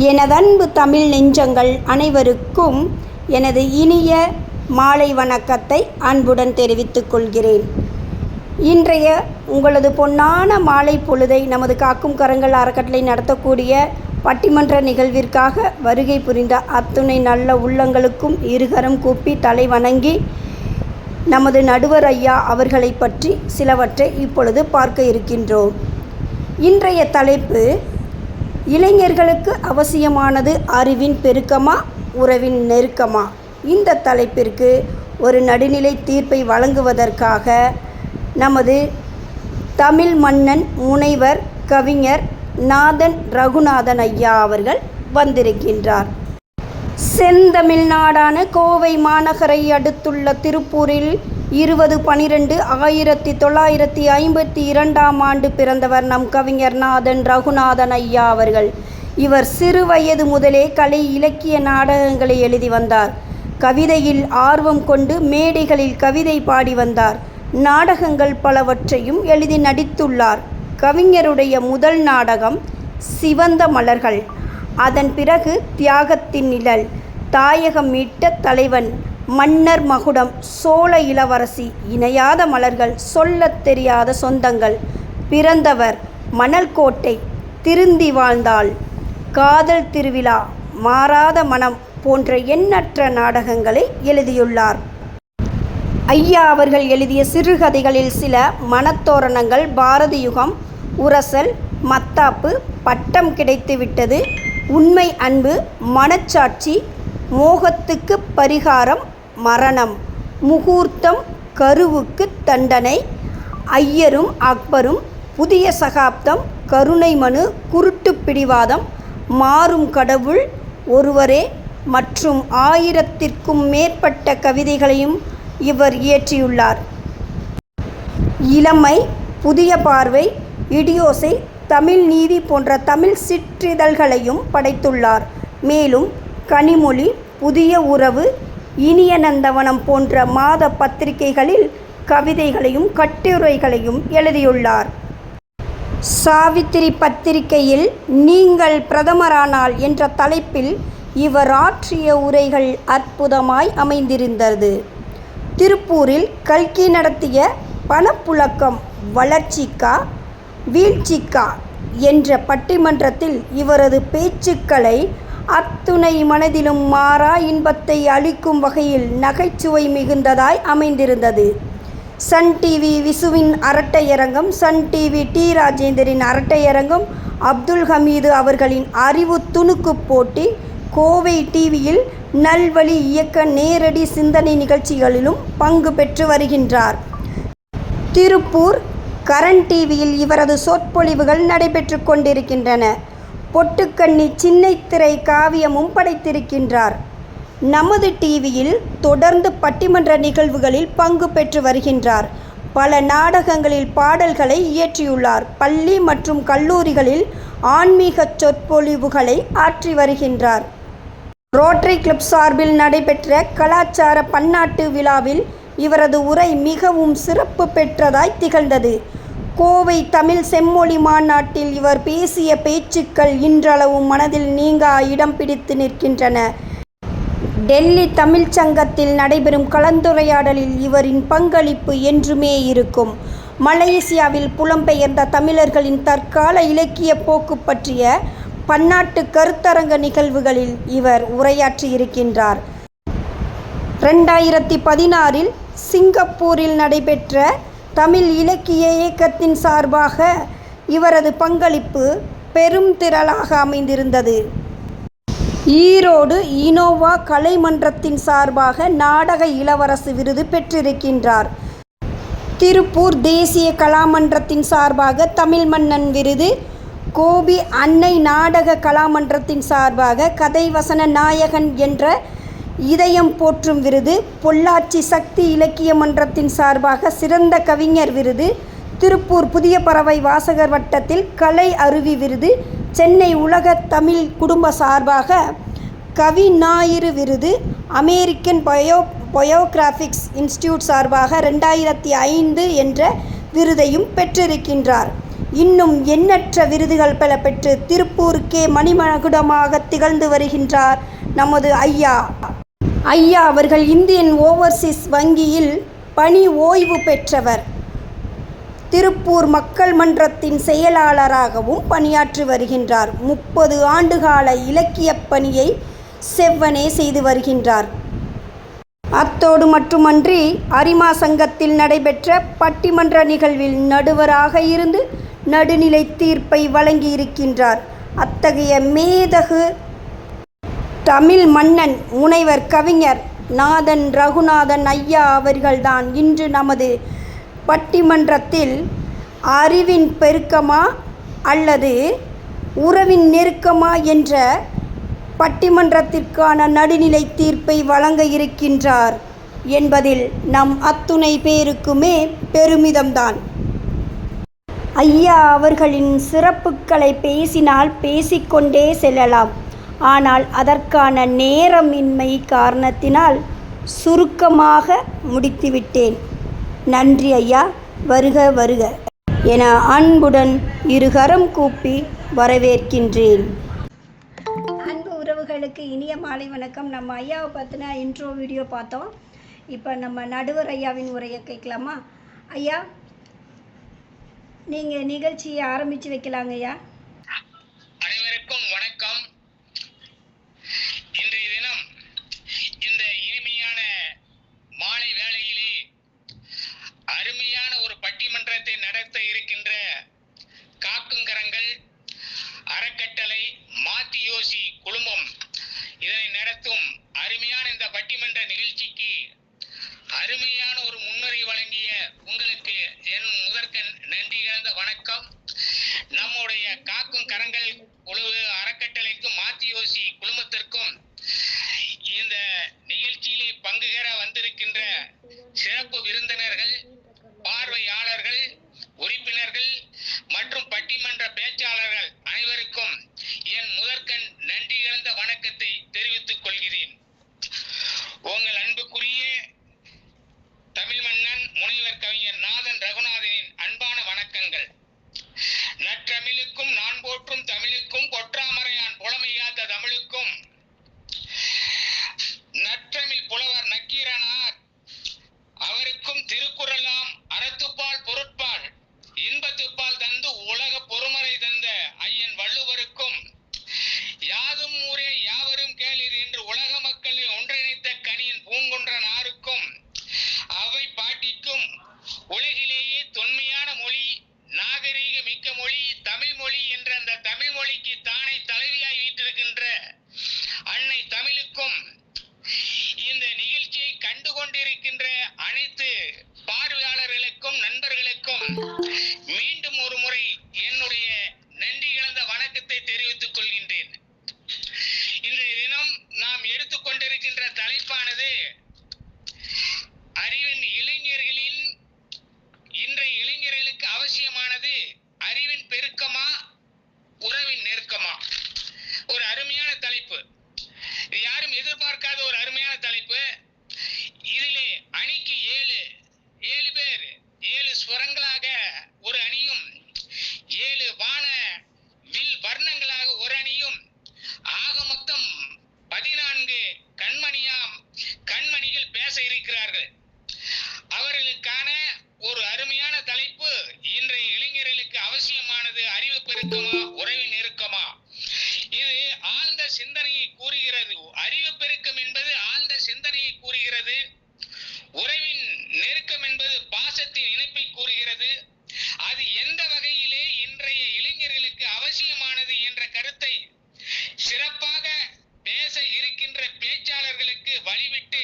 எனதன்பு தமிழ் நெஞ்சங்கள் அனைவருக்கும் எனது இனிய மாலை வணக்கத்தை அன்புடன் தெரிவித்துக் கொள்கிறேன். இன்றைய உங்களது பொன்னான மாலை பொழுதை நமது காக்கும் கரங்கள் அறக்கட்டளை நடத்தக்கூடிய பட்டிமன்ற நிகழ்விற்காக வருகை புரிந்த அத்துணை நல்ல உள்ளங்களுக்கும் இருகரம் கூப்பி தலை வணங்கி நமது நடுவர் ஐயா அவர்களை பற்றி சிலவற்றை இப்பொழுது பார்க்க இருக்கின்றோம். இன்றைய தலைப்பு, இளைஞர்களுக்கு அவசியமானது அறிவின் பெருக்கமா உறவின் நெருக்கமா? இந்த தலைப்பிற்கு ஒரு நடுநிலை தீர்ப்பை வழங்குவதற்காக நமது தமிழ் மன்னன் முனைவர் கவிஞர் நாதன் ரகுநாதன் ஐயா அவர்கள் வந்திருக்கின்றார். செந்தமிழ் நாடான கோவை மாநகரை அடுத்துள்ள திருப்பூரில் 20/12/1952 பிறந்தவர் நம் கவிஞர் நாதன் ரகுநாதன் ஐயா அவர்கள். இவர் சிறு வயது முதலே கலை இலக்கிய நாடகங்களை எழுதி வந்தார். கவிதையில் ஆர்வம் கொண்டு மேடைகளில் கவிதை பாடி வந்தார். நாடகங்கள் பலவற்றையும் எழுதி நடித்துள்ளார். கவிஞருடைய முதல் நாடகம் சிவந்த மலர்கள், அதன் பிறகு தியாகத்தின் நிழல், தாயகம் மீட்ட தலைவன், மன்னர் மகுடம், சோழ இளவரசி, இணையாத மலர்கள், சொல்லத் தெரியாத சொந்தங்கள், பிறந்தவர், மணல்கோட்டை, திருந்தி வாழ்ந்தாள், காதல் திருவிழா, மாறாத மனம் போன்ற எண்ணற்ற நாடகங்களை எழுதியுள்ளார். ஐயா அவர்கள் எழுதிய சிறுகதைகளில் சில மனத்தோரணங்கள், பாரதி யுகம், உரசல், மத்தாப்பு, பட்டம் கிடைத்துவிட்டது, உண்மை அன்பு, மனச்சாட்சி, மோகத்துக்கு பரிகாரம், மரணம், முகூர்த்தம், கருவுக்கு தண்டனை, ஐயரும் அக்பரும், புதிய சகாப்தம், கருணை மனு, குருட்டு பிடிவாதம், மாறும் கடவுள் ஒருவரே மற்றும் 1000த்திற்கும் மேற்பட்ட கவிதைகளையும் இவர் இயற்றியுள்ளார். இளமை, புதிய பார்வை, இடியோசை, தமிழ் நீதி போன்ற தமிழ் சிற்றிதழ்களையும் படைத்துள்ளார். மேலும் கனிமொழி, புதிய உறவு, இனிய நந்தவனம் போன்ற மாத பத்திரிகைகளில் கவிதைகளையும் கட்டுரைகளையும் எழுதியுள்ளார். சாவித்திரி பத்திரிகையில் நீங்கள் பிரதமரானால் என்ற தலைப்பில் இவர் ஆற்றிய உரைகள் அற்புதமாய் அமைந்திருந்தது. திருப்பூரில் கல்கி நடத்திய பணப்புழக்கம் வளர்ச்சிக்கா வீழ்ச்சிக்கா என்ற பட்டிமன்றத்தில் இவரது பேச்சுக்களை அத்துணை மனதிலும் மாறா இன்பத்தை அளிக்கும் வகையில் நகைச்சுவை மிகுந்ததாய் அமைந்திருந்தது. சன் டிவி விசுவின் அரட்டையரங்கம், சன் டிவி டி ராஜேந்தரின் அரட்டையரங்கம், அப்துல் ஹமீது அவர்களின் அறிவு துணுக்கு போட்டி, கோவை டிவியில் நல்வழி இயக்க நேரடி சிந்தனை நிகழ்ச்சிகளிலும் பங்கு பெற்று வருகின்றார். திருப்பூர் கரண் டிவியில் இவரது சொற்பொழிவுகள் நடைபெற்று கொண்டிருக்கின்றன. பொட்டுக்கண்ணி சின்னைத்திரை காவியமும் படைத்திருக்கின்றார். நமது டிவியில் தொடர்ந்து பட்டிமன்ற நிகழ்வுகளில் பங்கு பெற்று வருகின்றார். பல நாடகங்களில் பாடல்களை இயற்றியுள்ளார். பள்ளி மற்றும் கல்லூரிகளில் ஆன்மீக சொற்பொழிவுகளை ஆற்றி வருகின்றார். ரோட்டரி கிளப் சார்பில் நடைபெற்ற கலாச்சார பன்னாட்டு விழாவில் இவரது உரை மிகவும் சிறப்பு பெற்றதாய் திகழ்ந்தது. கோவை தமிழ் செம்மொழி மாநாட்டில் இவர் பேசிய பேச்சுக்கள் இன்றளவும் மனதில் நீங்கா இடம் பிடித்து நிற்கின்றன. டெல்லி தமிழ்ச் சங்கத்தில் நடைபெறும் கலந்துரையாடலில் இவரின் பங்களிப்பு என்றுமே இருக்கும். மலேசியாவில் புலம்பெயர்ந்த தமிழர்களின் தற்கால இலக்கிய போக்கு பற்றிய பன்னாட்டு கருத்தரங்க நிகழ்வுகளில் இவர் உரையாற்றியிருக்கின்றார். 2016 சிங்கப்பூரில் நடைபெற்ற தமிழ் இலக்கிய இயக்கத்தின் சார்பாக இவரது பங்களிப்பு பெரும் திரளாக அமைந்திருந்தது. ஈரோடு இனோவா கலைமன்றத்தின் சார்பாக நாடக இளவரசு விருது பெற்றிருக்கின்றார். திருப்பூர் தேசிய கலாமன்றத்தின் சார்பாக தமிழ் மன்னன் விருது, கோபி அன்னை நாடக கலாமன்றத்தின் சார்பாக கதை வசன நாயகன் என்ற இதயம் போற்றும் விருது, பொள்ளாச்சி சக்தி இலக்கிய மன்றத்தின் சார்பாக சிறந்த கவிஞர் விருது, திருப்பூர் புதிய பறவை வாசகர் வட்டத்தில் கலை அருவி விருது, சென்னை உலக தமிழ் குடும்ப சார்பாக கவி ஞாயிறு விருது, அமெரிக்கன் பயோகிராஃபிக்ஸ் இன்ஸ்டிடியூட் சார்பாக 2005 என்ற விருதையும் பெற்றிருக்கின்றார். இன்னும் எண்ணற்ற விருதுகள் பல பெற்று திருப்பூருக்கே மணிமகுடமாக திகழ்ந்து வருகின்றார் நமது ஐயா. ஐயா அவர்கள் இந்தியன் ஓவர்சீஸ் வங்கியில் பணி ஓய்வு பெற்றவர். திருப்பூர் மக்கள் மன்றத்தின் செயலாளராகவும் பணியாற்றி வருகின்றார். 30 ஆண்டுகால இலக்கியப் பணியை செவ்வனே செய்து வருகின்றார். அத்தோடு மட்டுமன்றி அரிமா சங்கத்தில் நடைபெற்ற பட்டிமன்ற நிகழ்வில் நடுவராக இருந்து நடுநிலை தீர்ப்பை வழங்கியிருக்கின்றார். அத்தகைய மேதகு தமிழ் மன்னன் முனைவர் கவிஞர் நாதன் ரகுநாதன் ஐயா அவர்கள்தான் இன்று நமது பட்டிமன்றத்தில் அறிவின் பெருக்கமா அல்லது உறவின் நெருக்கமா என்ற பட்டிமன்றத்திற்கான நடுநிலை தீர்ப்பை வழங்க இருக்கின்றார் என்பதில் நம் அத்துணை பேருக்குமே பெருமிதம்தான். ஐயா அவர்களின் சிறப்புகளை பேசினால் பேசிக்கொண்டே செல்லலாம். ஆனால் அதற்கான நேரமின்மை காரணத்தினால் சுருக்கமாக முடித்துவிட்டேன். நன்றி ஐயா, வருக வருக என அன்புடன் இருகரம் கூப்பி வரவேற்கின்றேன். அன்பு உறவுகளுக்கு இனிய மாலை வணக்கம். நம்ம ஐயாவை பற்றின இன்ட்ரோ வீடியோ பார்த்தோம். இப்போ நம்ம நடுவர் ஐயாவின் உரையை கேட்கலாமா? ஐயா, நீங்கள் நிகழ்ச்சியை ஆரம்பித்து வைக்கலாங்க ஐயா. அனைவருக்கும் வணக்கம். இன்றைய தினம் இந்த இனிமையான மாலை வேளையிலே அருமையான ஒரு பட்டிமன்றத்தை நடத்த இருக்கின்ற காக்குங்கரங்கள் அறக்கட்டளை மாத்தியோசி குழுமம் இதனை நடத்தும் அருமையான இந்த பட்டிமன்ற நிகழ்ச்சிக்கு அருமையான ஒரு முன்னுரை வழங்கிய உங்களுக்கு என் முதற்கண் நன்றி கலந்த வணக்கம். நம்முடைய காக்கும் கரங்கள் குழு அறக்கட்டளைக்கும் மாத்தியோசி குழுமத்திற்கும் இந்த நிகழ்ச்சியிலே பங்குபெற வந்திருக்கின்ற சிறப்பு விருந்தினர்கள், பார்வையாளர்கள், உறுப்பினர்கள் மற்றும் பட்டிமன்ற பேச்சாளர்கள் அனைவருக்கும் என் முதற்கண் நன்றி கலந்த வணக்கத்தை தெரிவித்துக் கொள்கிறேன். உங்கள் அன்புக்குரிய தமிழ் மன்னன் முனைவர் கவிஞர் நாதன் ரகுநாதனின் அன்பான வணக்கங்கள். நற்றமிழுக்கும் நான் போற்றும் தமிழுக்கும் பொற்றாமரையான் புலமையாத தமிழுக்கும் நற்றமிழ் புலவர் நக்கீரனார் அவருக்கும் திருக்குறளாம் அறத்துப்பால் பொருட்பால் இன்பத்துப்பால் தந்து உலக பொறுமறை தந்த ஐயன் வள்ளுவருக்கும் யாதும் ஊரே யாவரும் கேளீர் என்று உலக மக்களை ஒன்றிணைத்த கனியின் பூங்குன்றனாருக்கும் அவை பாட்டிக்கும் உலகிலேயே தொன்மையான மொழி, நாகரீக மிக்க மொழி தமிழ் மொழி என்ற அந்த தமிழ் மொழிக்கு தானே தலைவியாய் வீற்றிருக்கின்ற அன்னை தமிழுக்கும் இந்த நிகழ்ச்சியை கண்டு கொண்டிருக்கின்ற அனைத்து பார்வையாளர்களுக்கும் நண்பர்களுக்கும் மீண்டும் ஒரு முறை என்னுடைய நன்றி கலந்த வணக்கத்தை தெரிவித்துக் கொள்கின்றேன். இன்றைய தினம் நாம் எடுத்துக்கொண்டிருக்கின்ற தலைப்பானது அறிவின் இளைஞர்களின் இன்றைய இளைஞர்களுக்கு அவசியமானது அறிவின் பெருக்கமா உறவின் நெருக்கமா. ஒரு அருமையான தலைப்பு, யாரும் எதிர்பார்க்காத ஒரு அருமையான தலைப்பு. இதிலே அணிக்கு 7 பேர் 7 ஸ்வரங்களாக ஒரு அணியும் 7 வான வில் வர்ணங்களாக ஒரு அணியும் ஆக மொத்தம் 14 கண்மணிகள் பேச இருக்கிறார்கள். அவர்களுக்கான ஒரு அருமையான தலைப்பு இன்றைய இளைஞர்களுக்கு அவசியமானது அறிவு பெருக்கமா உறவின் நெருக்கமா. இது ஆழ்ந்த சிந்தனையை கூறுகிறது. அறிவு பெருக்கம் என்பது ஆழ்ந்த சிந்தனையை கூறுகிறது. உறவின் நெருக்கம் என்பது பாசத்தின் இணைப்பை கூறுகிறது. அது எந்த வகையிலே இன்றைய இளைஞர்களுக்கு அவசியமானது என்ற கருத்தை சிறப்பாக பேச இருக்கின்ற பேச்சாளர்களுக்கு வழிவிட்டு